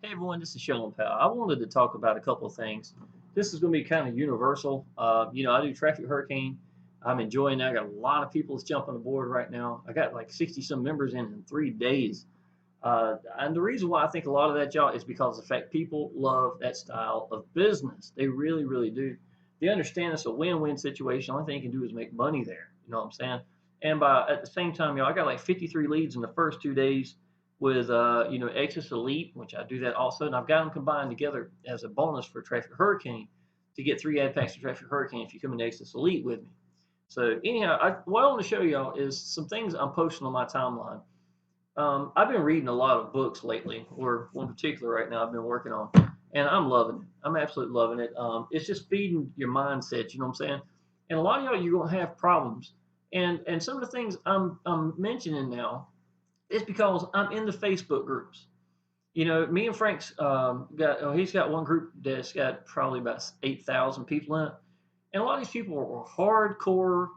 Hey everyone, this is Sean Powell. I wanted to talk about a couple of things. This is going to be kind of universal. I do traffic hurricane. I'm enjoying that. I got a lot of people that's jumping aboard right now. I got like 60 some members in 3 days. And the reason why I think a lot of that, y'all, is because of the fact people love that style of business. They really, really do. They understand it's a win-win situation. The only thing you can do is make money there. You know what I'm saying? And at the same time, y'all, I got like 53 leads in the first 2 days with Exitus Elite, which I do that also, and I've got them combined together as a bonus for Traffic Hurricane to get 3 ad packs to Traffic Hurricane if you come into Exitus Elite with me. So anyhow, what I want to show y'all is some things I'm posting on my timeline. I've been reading a lot of books lately, or one particular right now I've been working on, and I'm loving it. I'm absolutely loving it. It's just feeding your mindset, you know what I'm saying? And a lot of y'all, you're gonna have problems, and some of the things I'm mentioning now is because I'm in the Facebook groups. Me and Frank's he's got one group that's got probably about 8,000 people in it, and a lot of these people are hardcore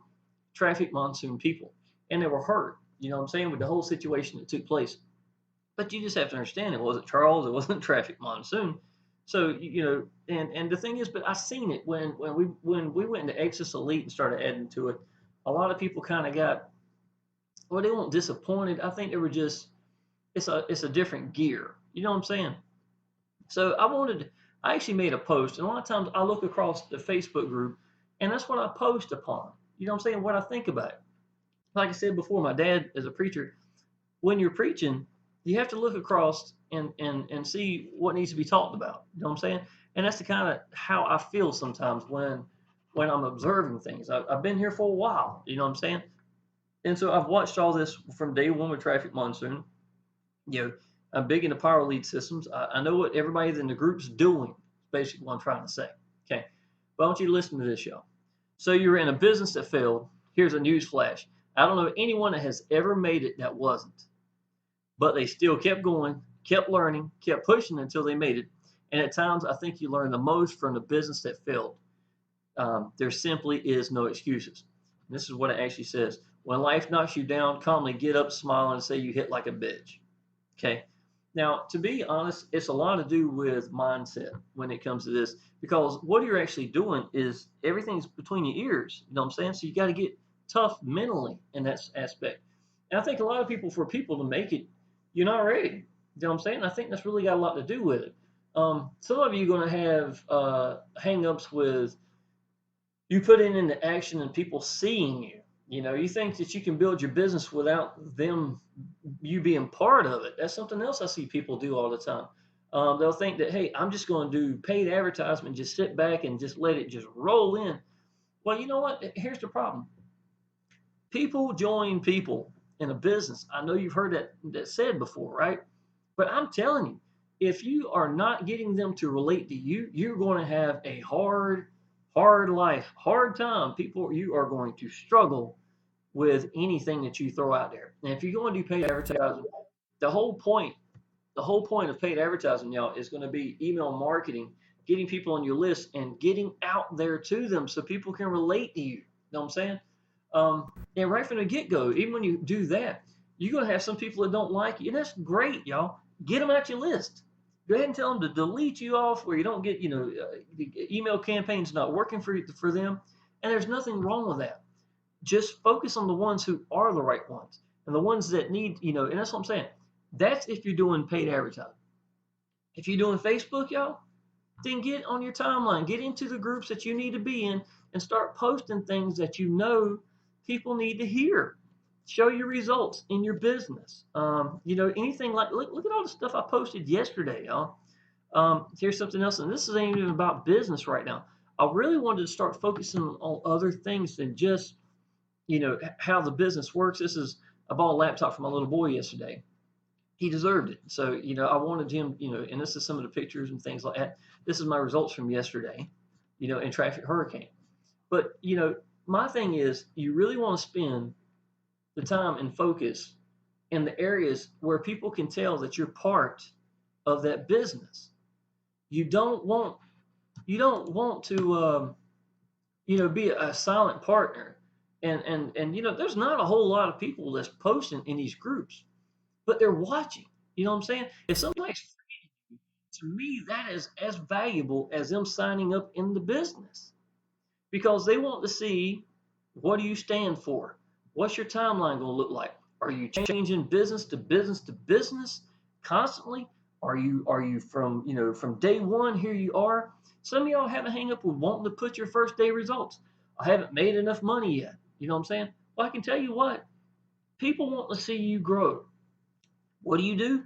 traffic monsoon people, and they were hurt. You know what I'm saying, with the whole situation that took place. But you just have to understand it wasn't Charles, it wasn't traffic monsoon. So and the thing is, but I seen it when we went into Access Elite and started adding to it. A lot of people kind of got, well, they weren't disappointed. I think they were just, it's a different gear. You know what I'm saying? So I actually made a post, and a lot of times I look across the Facebook group, and that's what I post upon. You know what I'm saying? What I think about it. Like I said before, my dad is a preacher. When you're preaching, you have to look across and see what needs to be talked about. You know what I'm saying? And that's the kind of how I feel sometimes when I'm observing things. I've been here for a while. You know what I'm saying? And so I've watched all this from day one with Traffic Monsoon. I'm big into power lead systems. I know what everybody in the group's doing. Basically, what I'm trying to say. Okay, but I want you to listen to this, y'all. So you're in a business that failed. Here's a news flash. I don't know anyone that has ever made it that wasn't, but they still kept going, kept learning, kept pushing until they made it. And at times, I think you learn the most from the business that failed. There simply is no excuses. And this is what it actually says. When life knocks you down, calmly get up, smile, and say you hit like a bitch. Okay. Now, to be honest, it's a lot to do with mindset when it comes to this, because what you're actually doing is everything's between your ears. You know what I'm saying? So you got to get tough mentally in that aspect. And I think a lot of people, for people to make it, you're not ready. You know what I'm saying? I think that's really got a lot to do with it. Some of you are going to have hang-ups with you putting into action and people seeing you. You think that you can build your business without you being part of it. That's something else I see people do all the time. They'll think that, hey, I'm just going to do paid advertisement, just sit back and just let it just roll in. Well, you know what? Here's the problem. People join people in a business. I know you've heard that said before, right? But I'm telling you, if you are not getting them to relate to you, you're going to have a hard life, hard time. You are going to struggle with anything that you throw out there. And if you're going to do paid advertising, the whole point of paid advertising, y'all, is going to be email marketing, getting people on your list and getting out there to them so people can relate to you. You know what I'm saying? And right from the get-go, even when you do that, you're going to have some people that don't like you. And that's great, y'all. Get them out your list. Go ahead and tell them to delete you off where you don't get, the email campaigns not working for them. And there's nothing wrong with that. Just focus on the ones who are the right ones and the ones that need, and that's what I'm saying. That's if you're doing paid advertising. If you're doing Facebook, y'all, then get on your timeline, get into the groups that you need to be in and start posting things that people need to hear. Show your results in your business. Anything like, look at all the stuff I posted yesterday, y'all. Here's something else, and this ain't even about business right now. I really wanted to start focusing on other things than just, how the business works. I bought a laptop for my little boy yesterday. He deserved it. So, I wanted him, and this is some of the pictures and things like that. This is my results from yesterday, in Traffic Hurricane. But, my thing is, you really want to spend the time and focus in the areas where people can tell that you're part of that business. You don't want to, be a silent partner. And there's not a whole lot of people that's posting in these groups, but they're watching. You know what I'm saying? If somebody's To me, that is as valuable as them signing up in the business because they want to see what do you stand for? What's your timeline going to look like? Are you changing business to business to business constantly? Are you from from day one? Here you are. Some of y'all have a hang up with wanting to put your first day results. I haven't made enough money yet. You know what I'm saying? Well, I can tell you what, people want to see you grow. What do?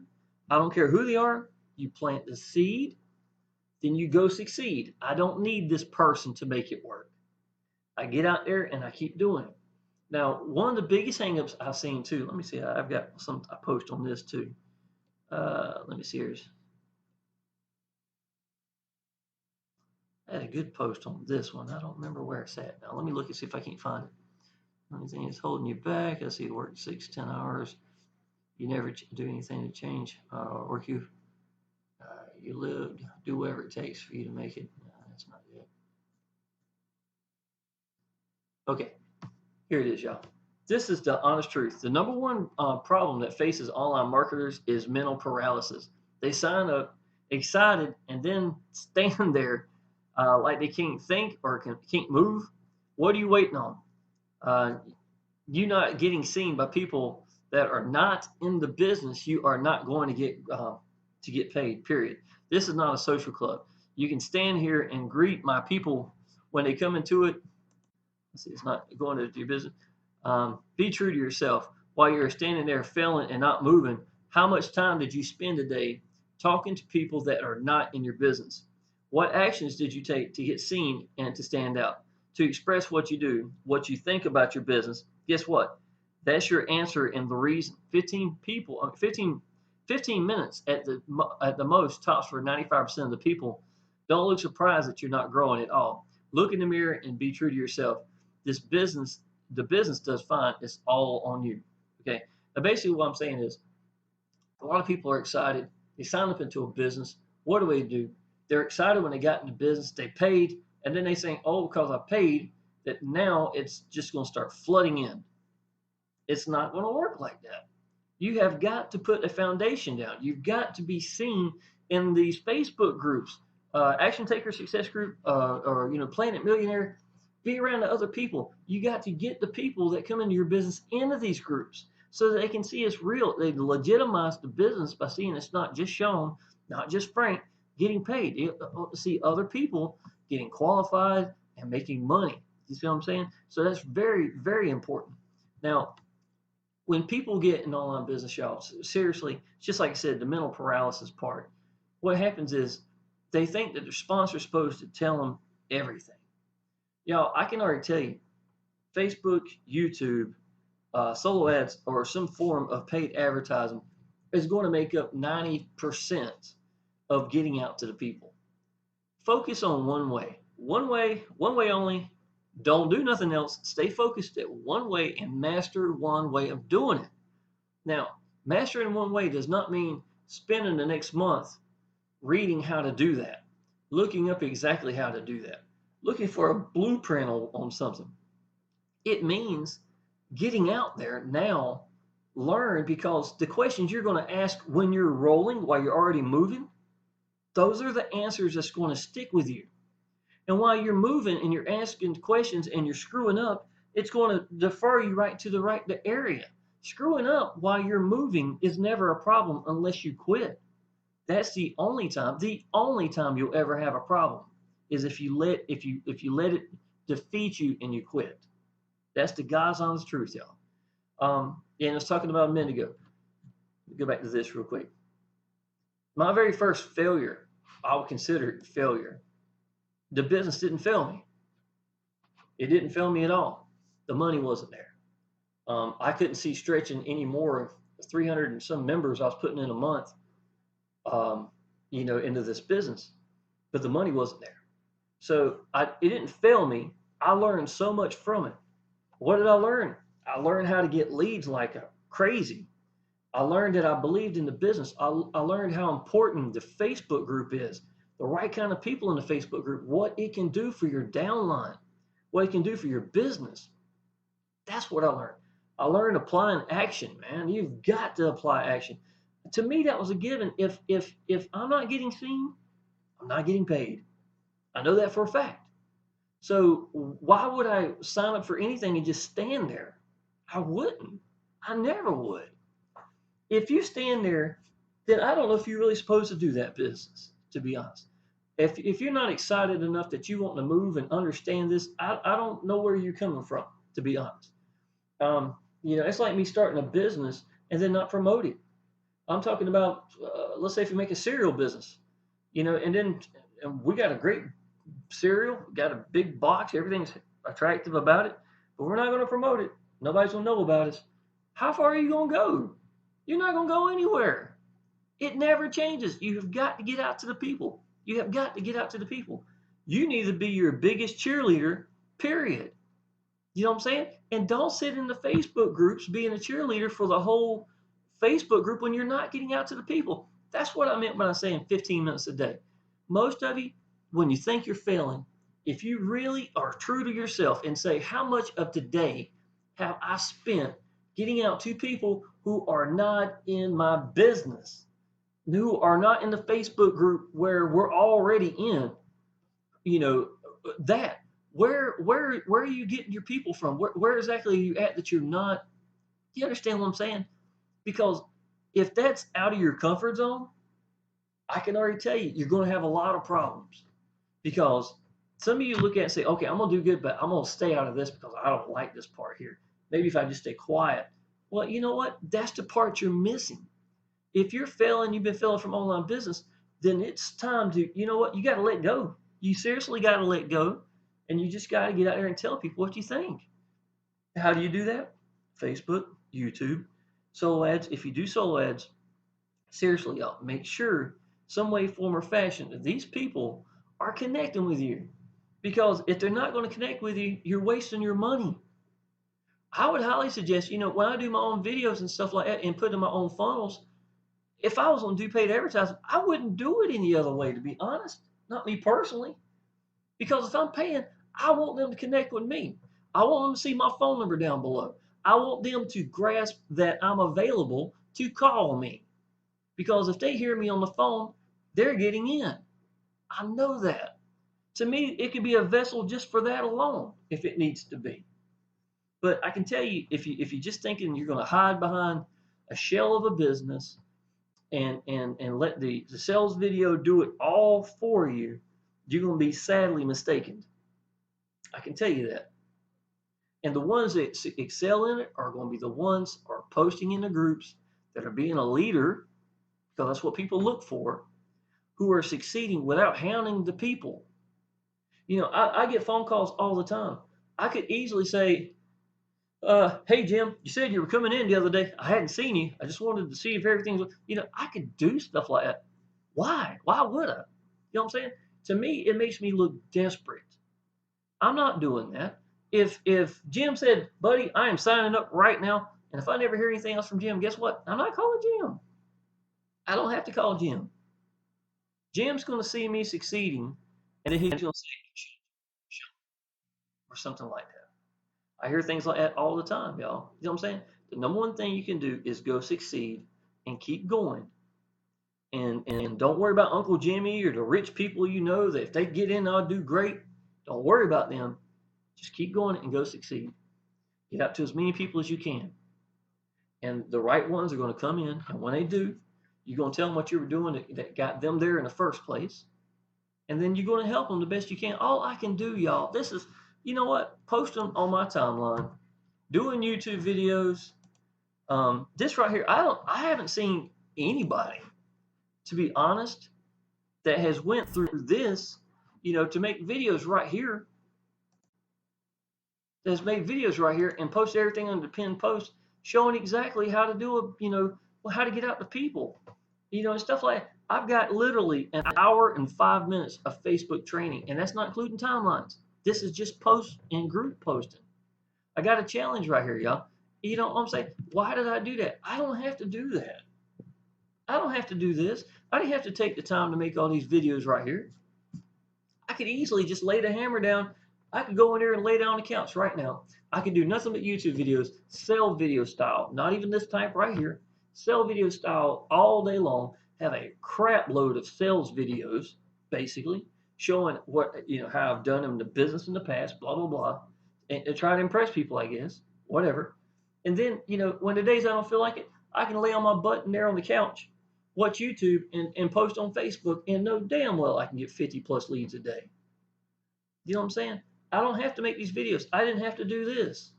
I don't care who they are. You plant the seed, then you go succeed. I don't need this person to make it work. I get out there and I keep doing it. Now, one of the biggest hangups I've seen too, let me see, I've got I post on this too. Let me see here. I had a good post on this one. I don't remember where it's at. Now, let me look and see if I can't find it. Only thing is holding you back. I see you work 6-10 hours. You never do anything to change work you lived, do whatever it takes for you to make it. No, that's not it. Okay, here it is, y'all. This is the honest truth. The number one problem that faces online marketers is mental paralysis. They sign up excited and then stand there like they can't think or can't move. What are you waiting on? You're not getting seen by people that are not in the business. You are not going to get paid, period. This is not a social club. You can stand here and greet my people when they come into it. Let's see, it's not going to your business. Be true to yourself. While you're standing there failing and not moving, how much time did you spend today talking to people that are not in your business? What actions did you take to get seen and to stand out? To express what you do, what you think about your business? Guess what? That's your answer and the reason. 15 minutes at the most tops for 95% of the people. Don't look surprised that you're not growing at all. Look in the mirror and be true to yourself. The business does fine. It's all on you. Okay. Now, basically, what I'm saying is, a lot of people are excited. They sign up into a business. What do? They're excited when they got into business. They paid, and then they say, "Oh, because I paid, that now it's just going to start flooding in." It's not going to work like that. You have got to put a foundation down. You've got to be seen in these Facebook groups, Action Taker Success Group, or Planet Millionaire. Be around the other people. You got to get the people that come into your business into these groups so that they can see it's real. They legitimize the business by seeing it's not just Sean, not just Frank getting paid. You see other people getting qualified and making money. You see what I'm saying? So that's very, very important. Now, when people get in online business, y'all, seriously, just like I said, the mental paralysis part, what happens is they think that their sponsor's supposed to tell them everything. Y'all, I can already tell you, Facebook, YouTube, solo ads, or some form of paid advertising is going to make up 90% of getting out to the people. Focus on one way only. Don't do nothing else. Stay focused at one way and master one way of doing it. Now, mastering one way does not mean spending the next month reading how to do that, looking up exactly how to do that, looking for a blueprint on something. It means getting out there now, learn, because the questions you're going to ask when you're rolling, while you're already moving, those are the answers that's going to stick with you. And while you're moving and you're asking questions and you're screwing up, it's going to defer you right to the area. Screwing up while you're moving is never a problem unless you quit. That's the only time you'll ever have a problem is if you let it defeat you and you quit. That's the God's honest truth, y'all. And I was talking about a minute ago. Go back to this real quick. My very first failure, I would consider it failure. The business didn't fail me. It didn't fail me at all. The money wasn't there. I couldn't see stretching any more of 300 and some members I was putting in a month, into this business, but the money wasn't there. So it didn't fail me. I learned so much from it. What did I learn? I learned how to get leads like crazy. I learned that I believed in the business. I learned how important the Facebook group is, the right kind of people in the Facebook group, what it can do for your downline, what it can do for your business. That's what I learned. I learned applying action, man. You've got to apply action. To me, that was a given. If I'm not getting seen, I'm not getting paid. I know that for a fact. So why would I sign up for anything and just stand there? I wouldn't. I never would. If you stand there, then I don't know if you're really supposed to do that business, to be honest. If you're not excited enough that you want to move and understand this, I don't know where you're coming from, to be honest. It's like me starting a business and then not promote it. I'm talking about, let's say if you make a cereal business, and we got a great cereal, got a big box, everything's attractive about it, but we're not going to promote it. Nobody's going to know about us. How far are you going to go? You're not going to go anywhere. It never changes. You have got to get out to the people. You have got to get out to the people. You need to be your biggest cheerleader, period. You know what I'm saying? And don't sit in the Facebook groups being a cheerleader for the whole Facebook group when you're not getting out to the people. That's what I meant when I was saying 15 minutes a day. Most of you, when you think you're failing, if you really are true to yourself and say, how much of today have I spent getting out to people who are not in my business, who are not in the Facebook group where we're already in, that where are you getting your people from? Where exactly are you at that you're not? Do you understand what I'm saying? Because if that's out of your comfort zone, I can already tell you, you're going to have a lot of problems. Because some of you look at it and say, okay, I'm going to do good, but I'm going to stay out of this because I don't like this part here. Maybe if I just stay quiet. Well, you know what? That's the part you're missing. If you're failing, you've been failing from online business, then it's time to, you know what? You got to let go. You seriously got to let go. And you just got to get out there and tell people what you think. How do you do that? Facebook, YouTube, solo ads. If you do solo ads, seriously, y'all, make sure some way, form, or fashion that these people are connecting with you. Because if they're not going to connect with you, you're wasting your money. I would highly suggest, when I do my own videos and stuff like that and put in my own funnels, if I was going to do paid advertising, I wouldn't do it any other way, to be honest. Not me personally. Because if I'm paying, I want them to connect with me. I want them to see my phone number down below. I want them to grasp that I'm available to call me. Because if they hear me on the phone, they're getting in. I know that. To me, it could be a vessel just for that alone, if it needs to be. But I can tell you, if you're just thinking you're going to hide behind a shell of a business and let the sales video do it all for you, you're going to be sadly mistaken. I can tell you that. And the ones that excel in it are going to be the ones that are posting in the groups, that are being a leader, because that's what people look for, who are succeeding without hounding the people. I get phone calls all the time. I could easily say, hey, Jim, you said you were coming in the other day. I hadn't seen you. I just wanted to see if everything's, I could do stuff like that. Why? Why would I? You know what I'm saying? To me, it makes me look desperate. I'm not doing that. If Jim said, buddy, I am signing up right now, and if I never hear anything else from Jim, guess what? I'm not calling Jim. I don't have to call Jim. Jim's going to see me succeeding, and then he's going to say, or something like that. I hear things like that all the time, y'all. You know what I'm saying? The number one thing you can do is go succeed and keep going. And don't worry about Uncle Jimmy or the rich people that if they get in, I'll do great. Don't worry about them. Just keep going and go succeed. Get out to as many people as you can. And the right ones are going to come in. And when they do, you're going to tell them what you were doing that got them there in the first place. And then you're going to help them the best you can. All I can do, y'all, this is, post them on my timeline. Doing YouTube videos. This right here, I haven't seen anybody, to be honest, that has went through this, to make videos right here. That's made videos right here and post everything on the pinned post, showing exactly how to do how to get out to people, and stuff like that. I've got literally an hour and 5 minutes of Facebook training, and that's not including timelines. This is just post and group posting. I got a challenge right here, y'all. You know what I'm saying? Why did I do that? I don't have to do that. I don't have to do this. I didn't have to take the time to make all these videos right here. I could easily just lay the hammer down. I could go in there and lay down on the couch right now. I could do nothing but YouTube videos, sell video style, not even this type right here. sell video style all day long, have a crap load of sales videos, basically, showing what, how I've done in the business in the past, blah, blah, blah, and try to impress people, I guess, whatever. And then, when the days I don't feel like it, I can lay on my butt and there on the couch, watch YouTube and post on Facebook and know damn well I can get 50 plus leads a day. You know what I'm saying? I don't have to make these videos. I didn't have to do this.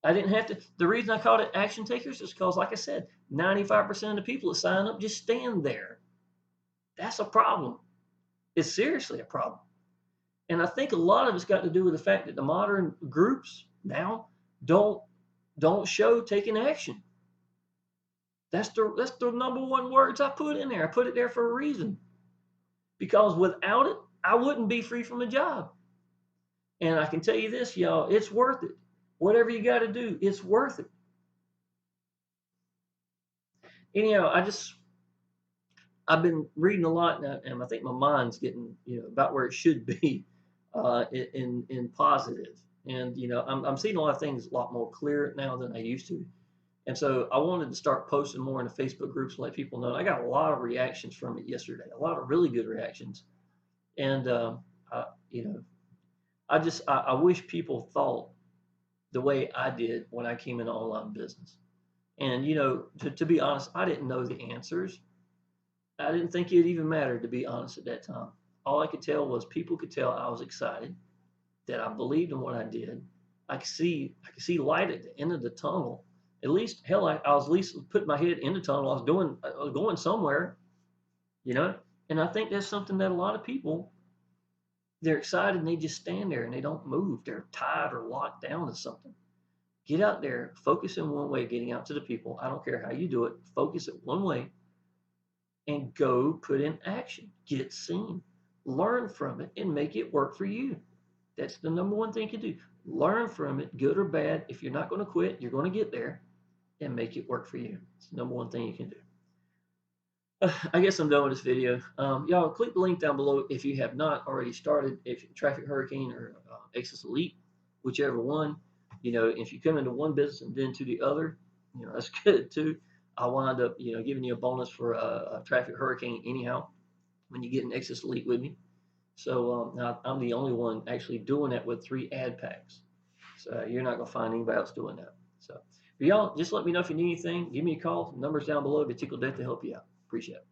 I didn't have to. The reason I called it action takers is because, like I said, 95% of the people that sign up just stand there. That's a problem. It's seriously a problem. And I think a lot of it's got to do with the fact that the modern groups now don't show taking action. That's the number one words I put in there. I put it there for a reason. Because without it, I wouldn't be free from a job. And I can tell you this, y'all, it's worth it. Whatever you got to do, it's worth it. Anyhow, I've been reading a lot now, and I think my mind's getting, about where it should be, in positive. And I'm seeing a lot of things a lot more clear now than I used to. And so I wanted to start posting more in the Facebook groups to let people know. I got a lot of reactions from it yesterday, a lot of really good reactions. And I wish people thought the way I did when I came into online business. And to be honest, I didn't know the answers. I didn't think it even mattered, to be honest, at that time. All I could tell was people could tell I was excited, that I believed in what I did. I could see light at the end of the tunnel. At least, hell, I was at least putting my head in the tunnel. I was going somewhere, And I think that's something that a lot of people, they're excited and they just stand there and they don't move. They're tied or locked down to something. Get out there, focus in one way, getting out to the people. I don't care how you do it. Focus it one way and go put in action. Get seen. Learn from it and make it work for you. That's the number one thing you can do. Learn from it, good or bad. If you're not going to quit, you're going to get there and make it work for you. It's the number one thing you can do. I guess I'm done with this video. Y'all click the link down below if you have not already started. If Traffic Hurricane or Exitus Elite, whichever one, if you come into one business and then to the other, that's good too. I'll wind up, giving you a bonus for a Traffic Hurricane anyhow when you get an Exitus Elite with me. So now I'm the only one actually doing that with 3 ad packs. So you're not going to find anybody else doing that. So y'all just let me know if you need anything. Give me a call. Numbers down below. Be tickled death to help you out. Appreciate it.